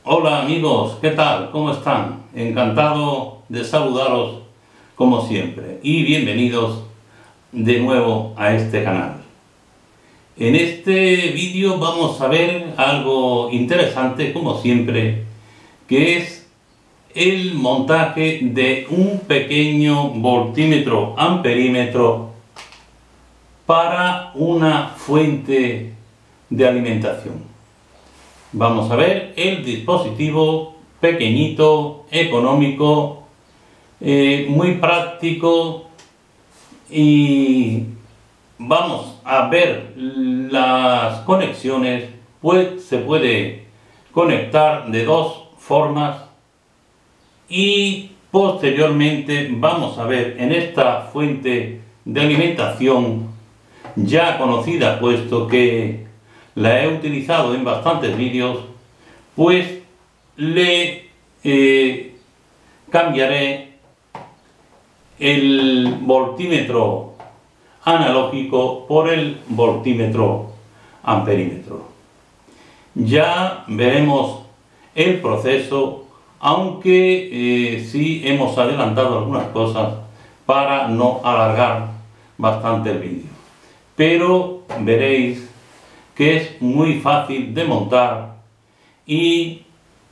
Hola amigos, ¿qué tal? ¿Cómo están? Encantado de saludaros como siempre y bienvenidos de nuevo a este canal. En este vídeo vamos a ver algo interesante como siempre, que es el montaje de un pequeño voltímetro amperímetro para una fuente de alimentación. Vamos a ver el dispositivo pequeñito, económico, muy práctico, y vamos a ver las conexiones. Pues se puede conectar de dos formas y posteriormente vamos a ver en esta fuente de alimentación ya conocida, puesto que la he utilizado en bastantes vídeos, pues le cambiaré el voltímetro analógico por el voltímetro amperímetro. Ya veremos el proceso, aunque sí hemos adelantado algunas cosas para no alargar bastante el vídeo. Pero veréis que es muy fácil de montar y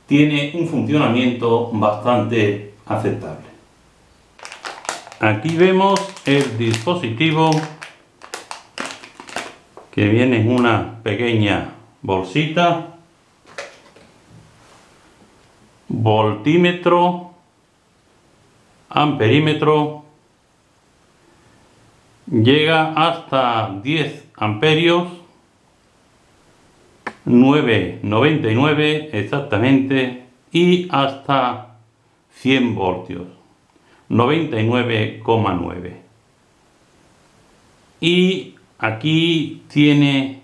tiene un funcionamiento bastante aceptable. Aquí vemos el dispositivo, que viene en una pequeña bolsita. Voltímetro, amperímetro, llega hasta 10 amperios, 9,99 exactamente, y hasta 100 voltios, 99,9. Y aquí tiene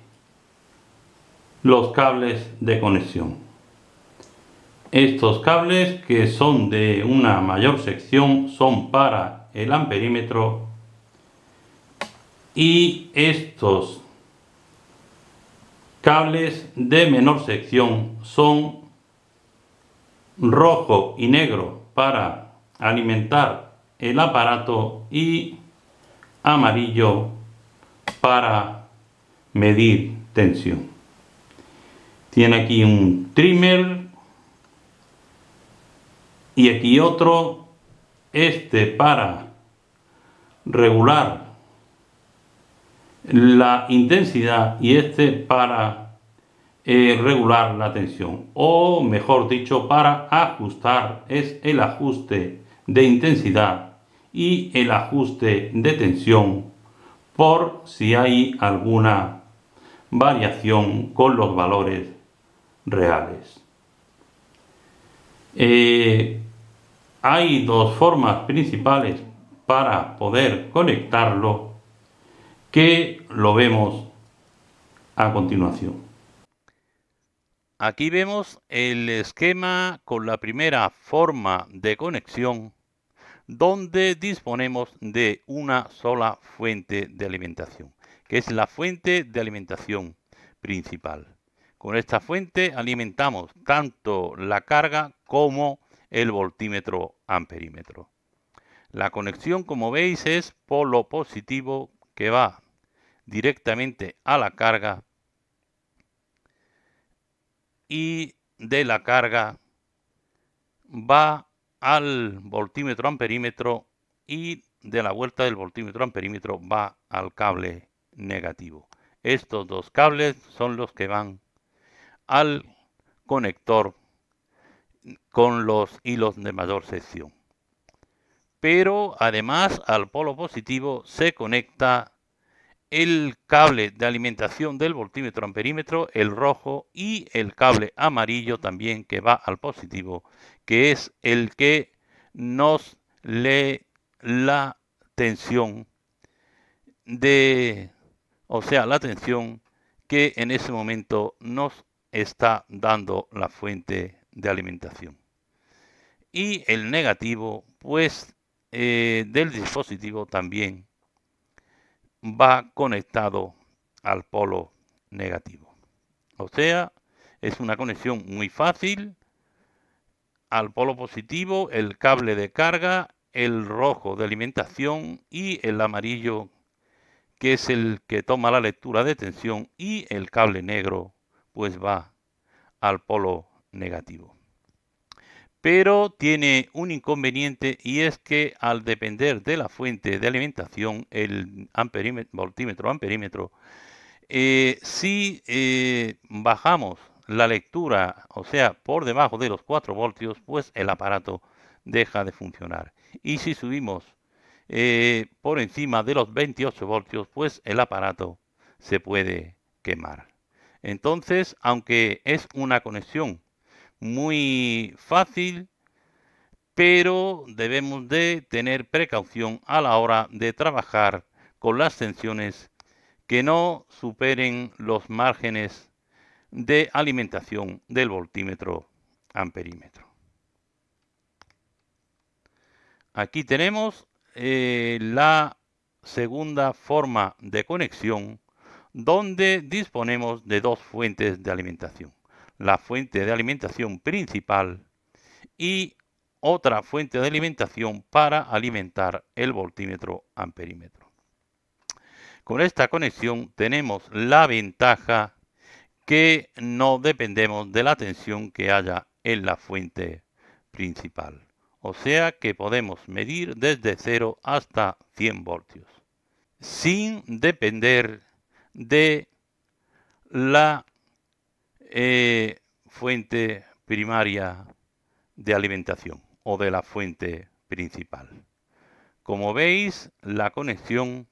los cables de conexión. Estos cables, que son de una mayor sección, son para el amperímetro, y estos cables de menor sección son rojo y negro para alimentar el aparato y amarillo para medir tensión. Tiene aquí un trimmer y aquí otro, este para regular la intensidad y este para regular la tensión, o mejor dicho, para ajustar. Es el ajuste de intensidad y el ajuste de tensión, por si hay alguna variación con los valores reales. Hay dos formas principales para poder conectarlo, que lo vemos a continuación. Aquí vemos el esquema con la primera forma de conexión, donde disponemos de una sola fuente de alimentación, que es la fuente de alimentación principal. Con esta fuente alimentamos tanto la carga como el voltímetro amperímetro. La conexión, como veis, es polo positivo, que va directamente a la carga, y de la carga va al voltímetro amperímetro, y de la vuelta del voltímetro amperímetro va al cable negativo. Estos dos cables son los que van al conector con los hilos de mayor sección. Pero además al polo positivo se conecta el cable de alimentación del voltímetro amperímetro, el rojo, y el cable amarillo también, que va al positivo, que es el que nos lee la tensión la tensión que en ese momento nos está dando la fuente de alimentación. Y el negativo, pues, del dispositivo también va conectado al polo negativo. O sea, es una conexión muy fácil, al polo positivo el cable de carga, el rojo de alimentación y el amarillo, que es el que toma la lectura de tensión, y el cable negro pues va al polo negativo. Pero tiene un inconveniente, y es que al depender de la fuente de alimentación, el voltímetro amperímetro, si bajamos la lectura, o sea, por debajo de los 4 voltios, pues el aparato deja de funcionar. Y si subimos por encima de los 28 voltios, pues el aparato se puede quemar. Entonces, aunque es una conexión muy fácil, pero debemos de tener precaución a la hora de trabajar con las tensiones que no superen los márgenes de alimentación del voltímetro amperímetro. Aquí tenemos la segunda forma de conexión, donde disponemos de dos fuentes de alimentación: la fuente de alimentación principal y otra fuente de alimentación para alimentar el voltímetro amperímetro. Con esta conexión tenemos la ventaja que no dependemos de la tensión que haya en la fuente principal. O sea que podemos medir desde 0 hasta 100 voltios, sin depender de la fuente primaria de alimentación o de la fuente principal. Como veis, la conexión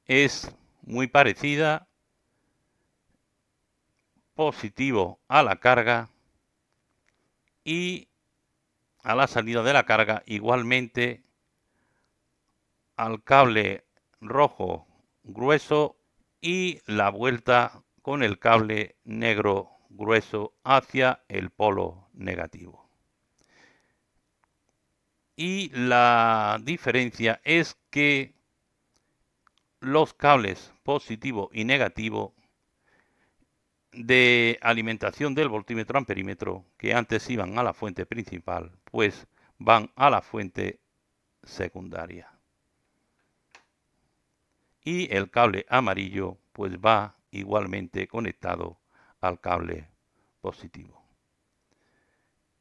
es muy parecida: positivo a la carga y a la salida de la carga igualmente al cable rojo grueso, y la vuelta con el cable negro grueso hacia el polo negativo. Y la diferencia es que los cables positivo y negativo de alimentación del voltímetro amperímetro, que antes iban a la fuente principal, pues van a la fuente secundaria. Y el cable amarillo pues va igualmente conectado al cable positivo.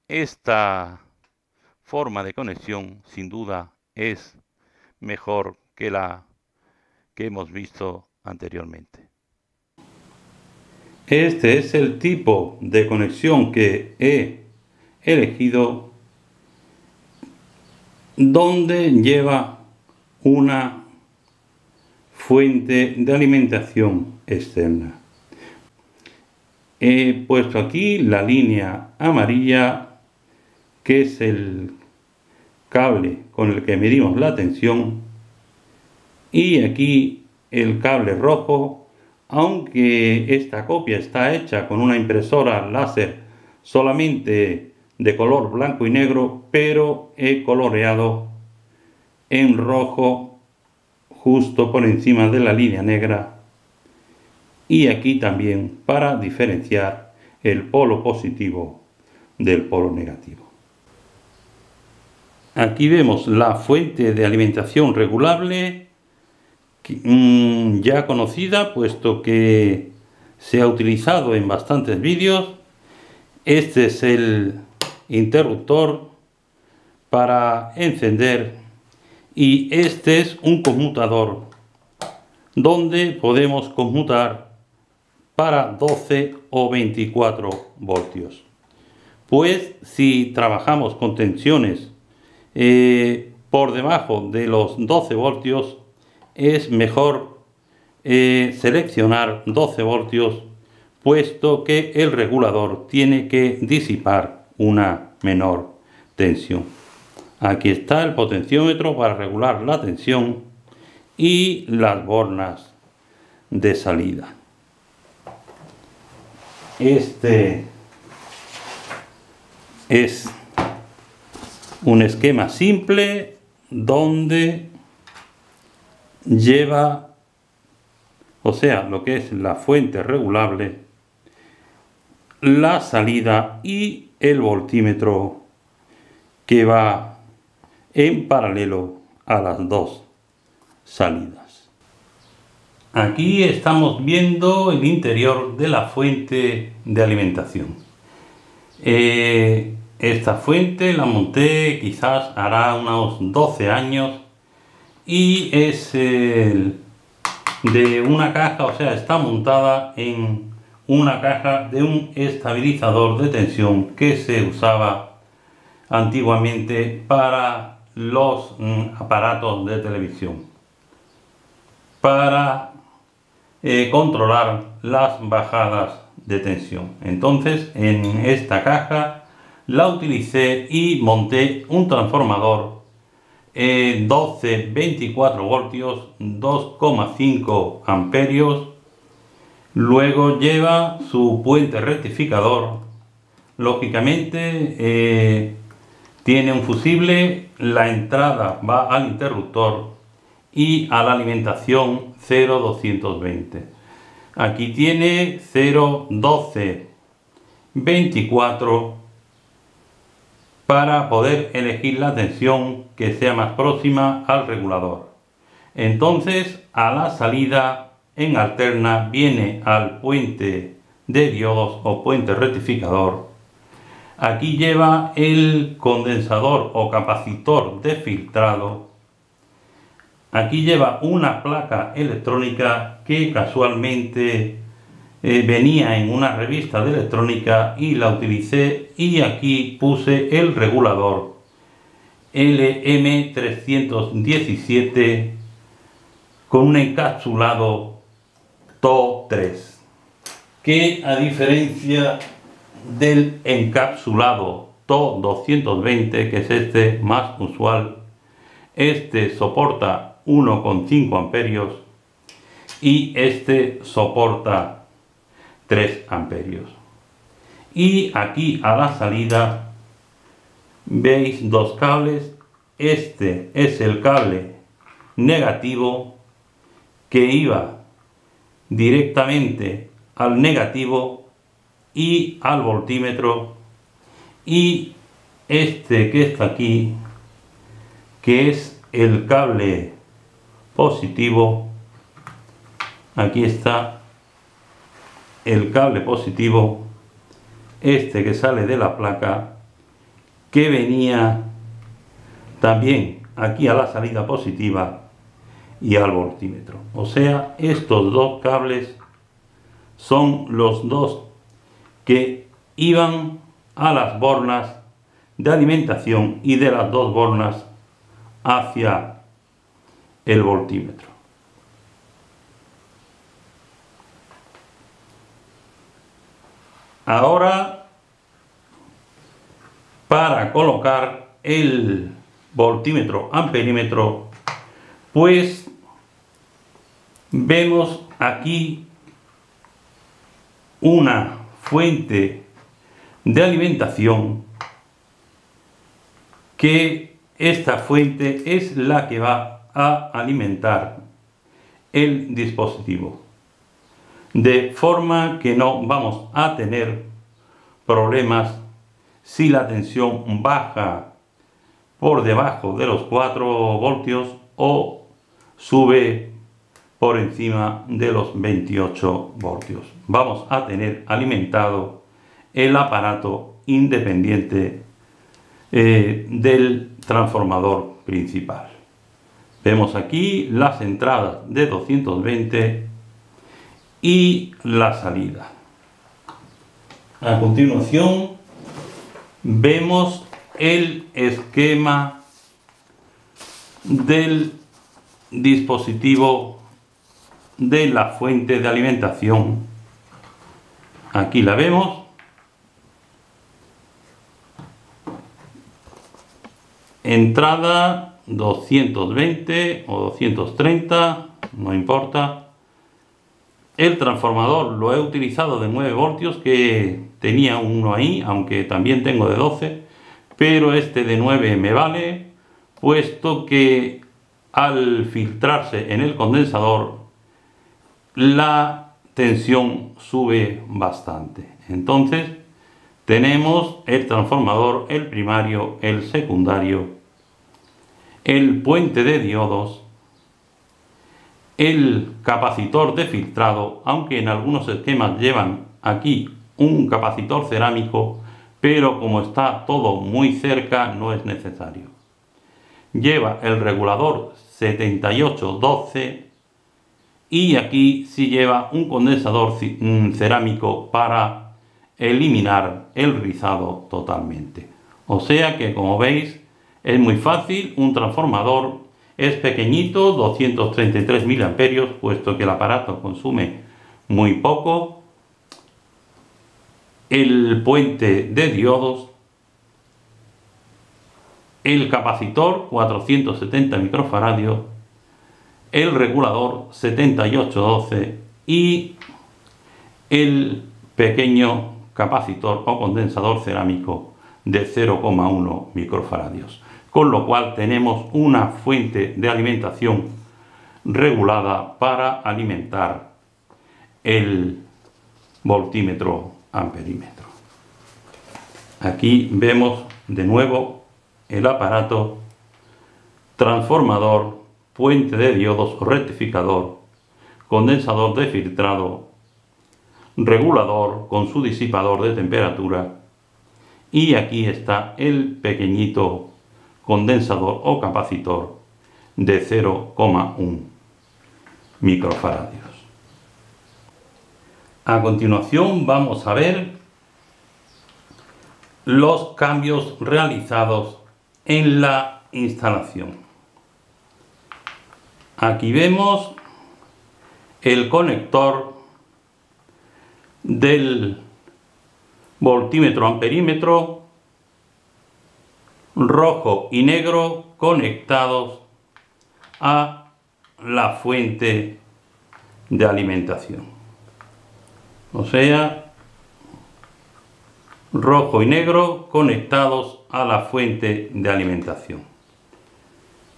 Esta forma de conexión sin duda es mejor que la que hemos visto anteriormente. Este es el tipo de conexión que he elegido, donde lleva una fuente de alimentación externa. He puesto aquí la línea amarilla, que es el cable con el que medimos la tensión, y aquí el cable rojo, aunque esta copia está hecha con una impresora láser solamente de color blanco y negro, pero he coloreado en rojo justo por encima de la línea negra, y aquí también para diferenciar el polo positivo del polo negativo. Aquí vemos la fuente de alimentación regulable, ya conocida puesto que se ha utilizado en bastantes vídeos. Este es el interruptor para encender, y este es un conmutador donde podemos conmutar para 12 o 24 voltios. Pues si trabajamos con tensiones por debajo de los 12 voltios, es mejor seleccionar 12 voltios, puesto que el regulador tiene que disipar una menor tensión. Aquí está el potenciómetro para regular la tensión y las bornas de salida. Este es un esquema simple donde lleva, o sea, lo que es la fuente regulable, la salida y el voltímetro que va en paralelo a las dos salidas. Aquí estamos viendo el interior de la fuente de alimentación. Esta fuente la monté quizás hará unos 12 años y es de una caja, o sea, está montada en una caja de un estabilizador de tensión que se usaba antiguamente para los aparatos de televisión, para controlar las bajadas de tensión. Entonces en esta caja la utilicé y monté un transformador 12-24 voltios, 2,5 amperios. Luego lleva su puente rectificador. Lógicamente tiene un fusible, la entrada va al interruptor y a la alimentación 0-220. Aquí tiene 0-12-24 para poder elegir la tensión que sea más próxima al regulador. Entonces a la salida en alterna viene al puente de diodos o puente rectificador. Aquí lleva el condensador o capacitor de filtrado. Aquí lleva una placa electrónica que casualmente venía en una revista de electrónica y la utilicé, y aquí puse el regulador LM317 con un encapsulado TO3, que a diferencia del encapsulado TO220, que es este más usual, este soporta 1,5 amperios y este soporta 3 amperios. Y aquí a la salida veis dos cables. Este es el cable negativo que iba directamente al negativo y al voltímetro, y este que está aquí, que es el cable positivo. Aquí está el cable positivo, este que sale de la placa, que venía también aquí a la salida positiva y al voltímetro. O sea, estos dos cables son los dos que iban a las bornas de alimentación y de las dos bornas hacia el voltímetro. Ahora, para colocar el voltímetro amperímetro, pues vemos aquí una fuente de alimentación, que esta fuente es la que va a alimentar el dispositivo, de forma que no vamos a tener problemas si la tensión baja por debajo de los 4 voltios o sube por encima de los 28 voltios. Vamos a tener alimentado el aparato independiente del transformador principal. Vemos aquí las entradas de 220 y la salida. A continuación vemos el esquema del dispositivo de la fuente de alimentación. Aquí la vemos. Entrada 220 o 230, no importa. El transformador lo he utilizado de 9 voltios, que tenía uno ahí, aunque también tengo de 12, pero este de 9 me vale, puesto que al filtrarse en el condensador la tensión sube bastante. Entonces tenemos el transformador, el primario, el secundario, el puente de diodos, el capacitor de filtrado, aunque en algunos esquemas llevan aquí un capacitor cerámico, pero como está todo muy cerca no es necesario. Lleva el regulador 7812 y aquí sí lleva un condensador cerámico para eliminar el rizado totalmente. O sea que, como veis, es muy fácil. Un transformador es pequeñito, 233 miliamperios, puesto que el aparato consume muy poco. El puente de diodos, el capacitor 470 microfaradios, el regulador 7812 y el pequeño capacitor o condensador cerámico de 0,1 microfaradios. Con lo cual tenemos una fuente de alimentación regulada para alimentar el voltímetro amperímetro. Aquí vemos de nuevo el aparato, transformador, puente de diodos o rectificador, condensador de filtrado, regulador con su disipador de temperatura, y aquí está el pequeñito condensador o capacitor de 0,1 microfaradios. A continuación vamos a ver los cambios realizados en la instalación. Aquí vemos el conector del voltímetro amperímetro rojo y negro conectados a la fuente de alimentación. O sea, rojo y negro conectados a la fuente de alimentación,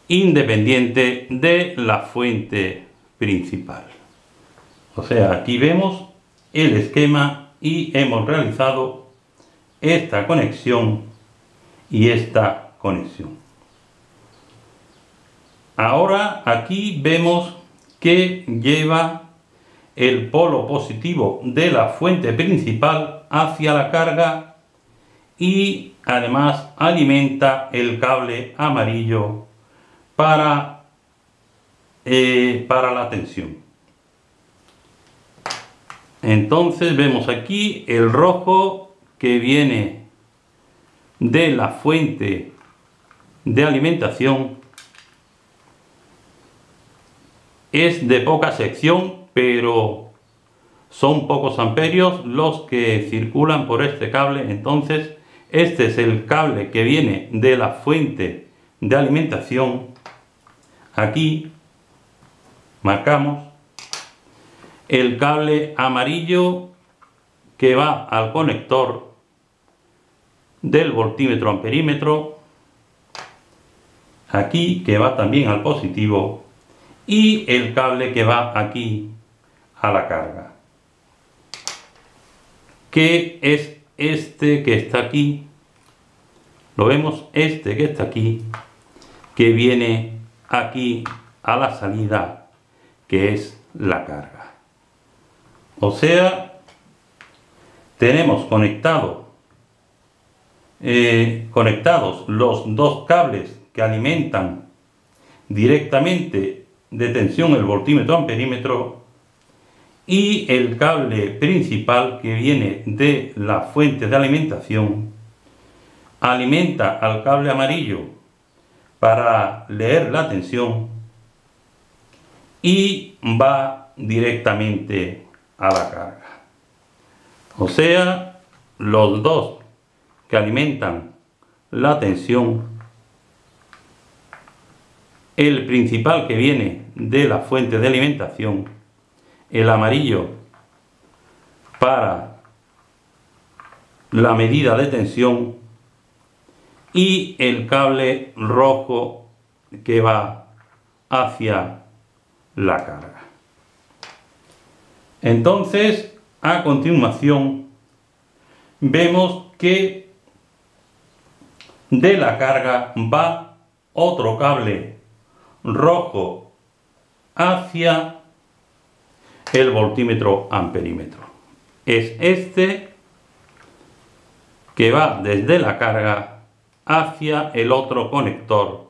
independiente de la fuente principal. O sea, aquí vemos el esquema y hemos realizado esta conexión y esta conexión. Ahora aquí vemos que lleva el polo positivo de la fuente principal hacia la carga y además alimenta el cable amarillo para la tensión. Entonces vemos aquí el rojo que viene de la fuente de alimentación. Es de poca sección, pero son pocos amperios los que circulan por este cable. Entonces este es el cable que viene de la fuente de alimentación. Aquí marcamos el cable amarillo que va al conector del voltímetro amperímetro, aquí que va también al positivo, y el cable que va aquí a la carga, que es este que está aquí. Lo vemos, este que está aquí, que viene aquí a la salida, que es la carga. O sea, tenemos conectados los dos cables que alimentan directamente de tensión el voltímetro amperímetro y el cable principal que viene de la fuente de alimentación alimenta al cable amarillo para leer la tensión y va directamente a la carga. O sea, los dos que alimentan la tensión, el principal que viene de la fuente de alimentación, el amarillo para la medida de tensión y el cable rojo que va hacia la carga. Entonces, a continuación, vemos que de la carga va otro cable rojo hacia el voltímetro amperímetro. Es este que va desde la carga hacia el otro conector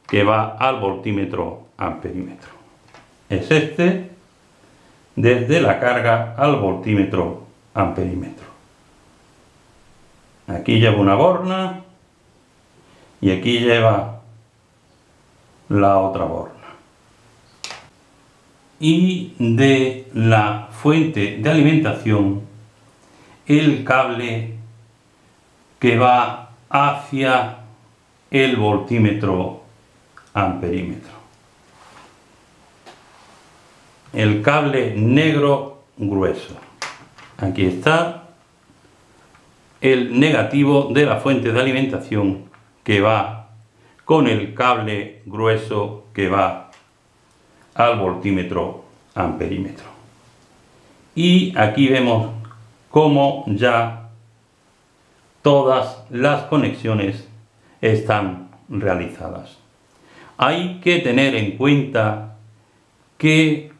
que va al voltímetro amperímetro. Es este desde la carga al voltímetro amperímetro. Aquí lleva una borna y aquí lleva la otra borna. Y de la fuente de alimentación, el cable que va hacia el voltímetro amperímetro. El cable negro grueso. Aquí está el negativo de la fuente de alimentación que va con el cable grueso que va al voltímetro amperímetro. Y aquí vemos cómo ya todas las conexiones están realizadas. Hay que tener en cuenta que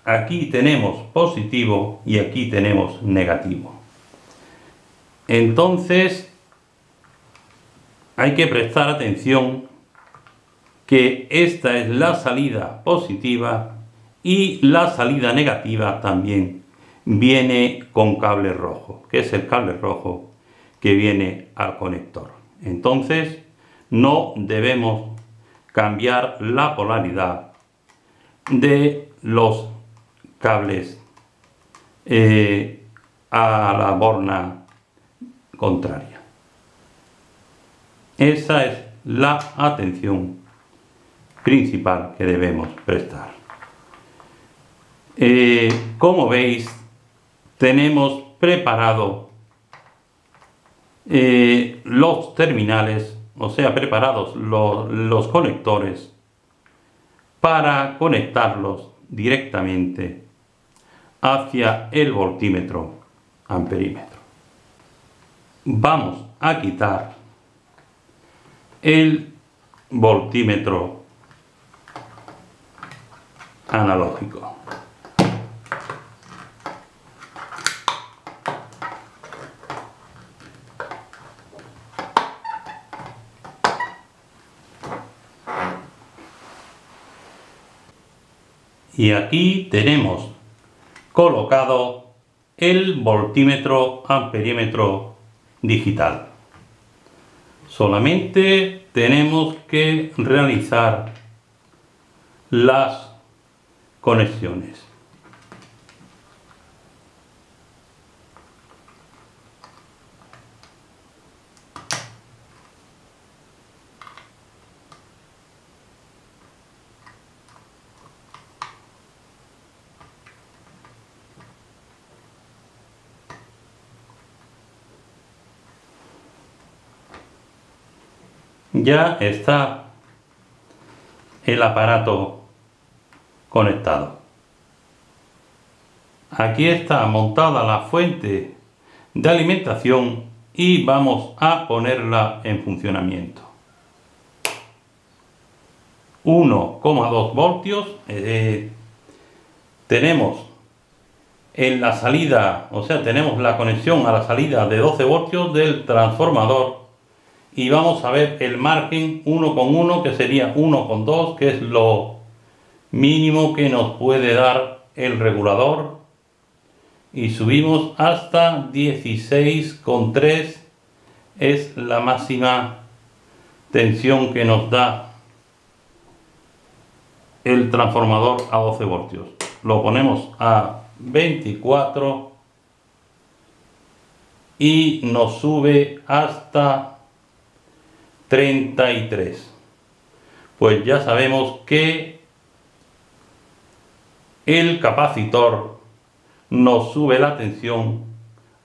aquí tenemos positivo y aquí tenemos negativo. Entonces hay que prestar atención que esta es la salida positiva y la salida negativa también viene con cable rojo, que es el cable rojo que viene al conector. Entonces no debemos cambiar la polaridad de los cables a la borna contraria. Esa es la atención principal que debemos prestar. Como veis, tenemos preparado los terminales, o sea, preparados los conectores para conectarlos directamente hacia el voltímetro amperímetro. Vamos a quitar el voltímetro analógico. Y aquí tenemos colocado el voltímetro amperímetro digital. Solamente tenemos que realizar las conexiones. Ya está el aparato conectado. Aquí está montada la fuente de alimentación y vamos a ponerla en funcionamiento. 1,2 voltios. Tenemos en la salida, o sea, tenemos la conexión a la salida de 12 voltios del transformador. Y vamos a ver el margen 1,1, que sería 1,2, que es lo mínimo que nos puede dar el regulador. Y subimos hasta 16,3, es la máxima tensión que nos da el transformador a 12 voltios. Lo ponemos a 24 y nos sube hasta 33. Pues ya sabemos que el capacitor nos sube la tensión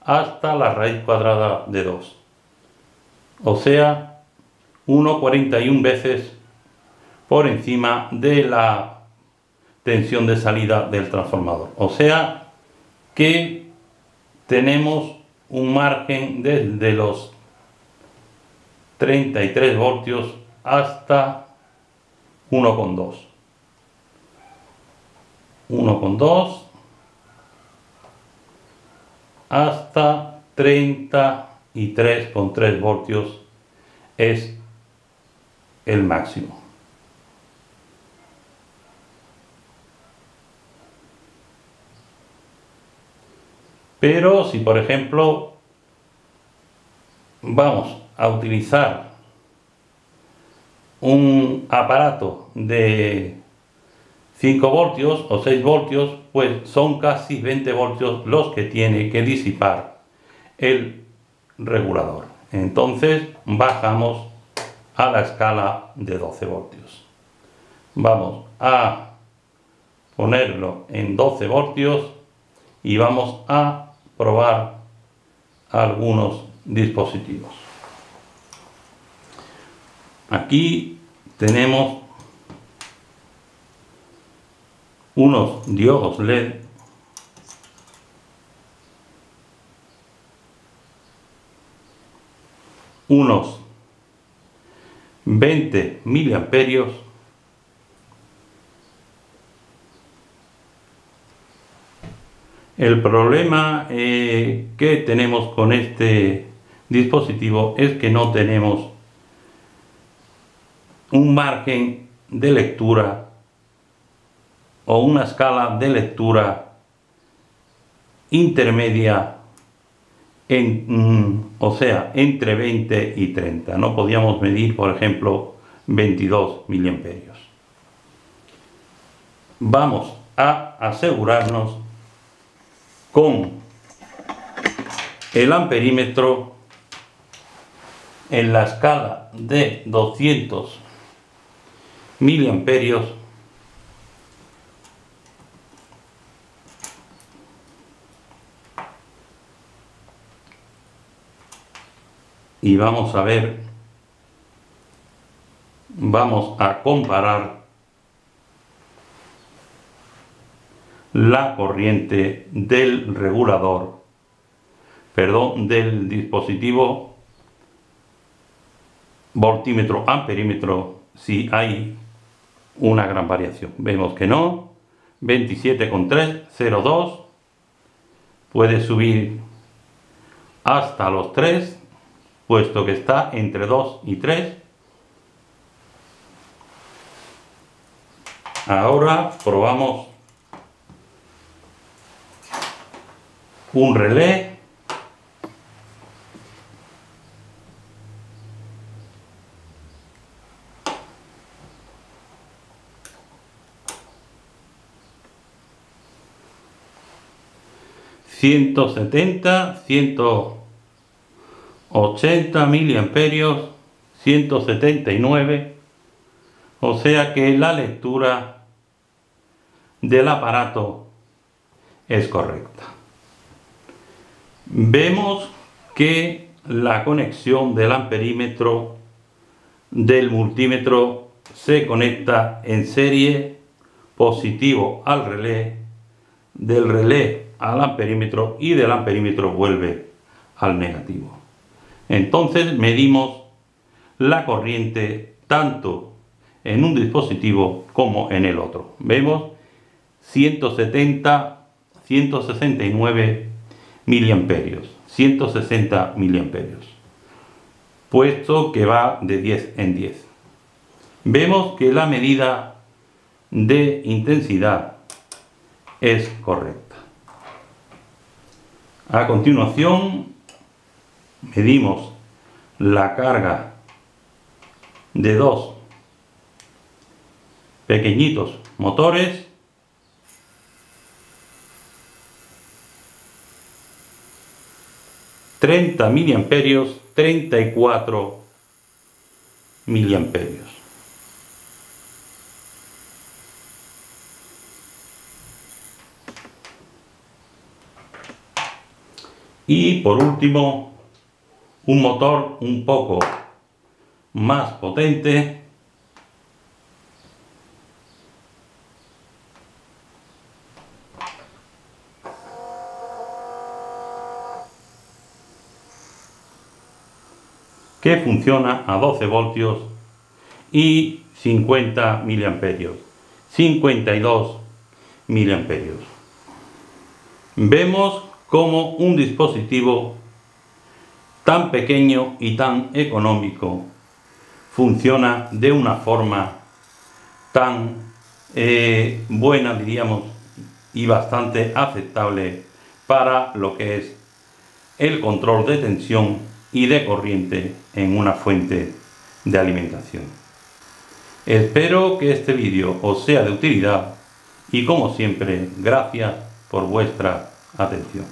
hasta la raíz cuadrada de 2, o sea 1,41 veces por encima de la tensión de salida del transformador. O sea que tenemos un margen desde los 33 voltios hasta 1,2. 1,2 hasta 33,3 voltios es el máximo. Pero si por ejemplo vamos a utilizar un aparato de 5 voltios o 6 voltios, pues son casi 20 voltios los que tiene que disipar el regulador. Entonces bajamos a la escala de 12 voltios. Vamos a ponerlo en 12 voltios y vamos a probar algunos dispositivos. Aquí tenemos unos diodos LED unos 20 miliamperios El problema que tenemos con este dispositivo es que no tenemos un margen de lectura o una escala de lectura intermedia o sea, entre 20 y 30. No podíamos medir, por ejemplo, 22 miliamperios. Vamos a asegurarnos con el amperímetro en la escala de 200 miliamperios y vamos a ver, vamos a comparar la corriente del regulador, del dispositivo voltímetro amperímetro, si hay una gran variación. Vemos que no, 27,302, puede subir hasta los 3, puesto que está entre 2 y 3. Ahora probamos un relé. ...170, 180 miliamperios, 179... o sea que la lectura del aparato es correcta. Vemos que la conexión del amperímetro del multímetro se conecta en serie, positivo al relé, del relé al amperímetro y del amperímetro vuelve al negativo. Entonces medimos la corriente tanto en un dispositivo como en el otro. Vemos 170, 169 miliamperios, 160 miliamperios, puesto que va de 10 en 10. Vemos que la medida de intensidad es correcta. A continuación medimos la carga de dos pequeñitos motores . 30 miliamperios, 34 miliamperios. Y por último, un motor un poco más potente, que funciona a 12 voltios y 50 miliamperios, 52 miliamperios. Vemos cómo un dispositivo tan pequeño y tan económico funciona de una forma tan buena, diríamos, y bastante aceptable para lo que es el control de tensión y de corriente en una fuente de alimentación. Espero que este vídeo os sea de utilidad y, como siempre, gracias por vuestra atención.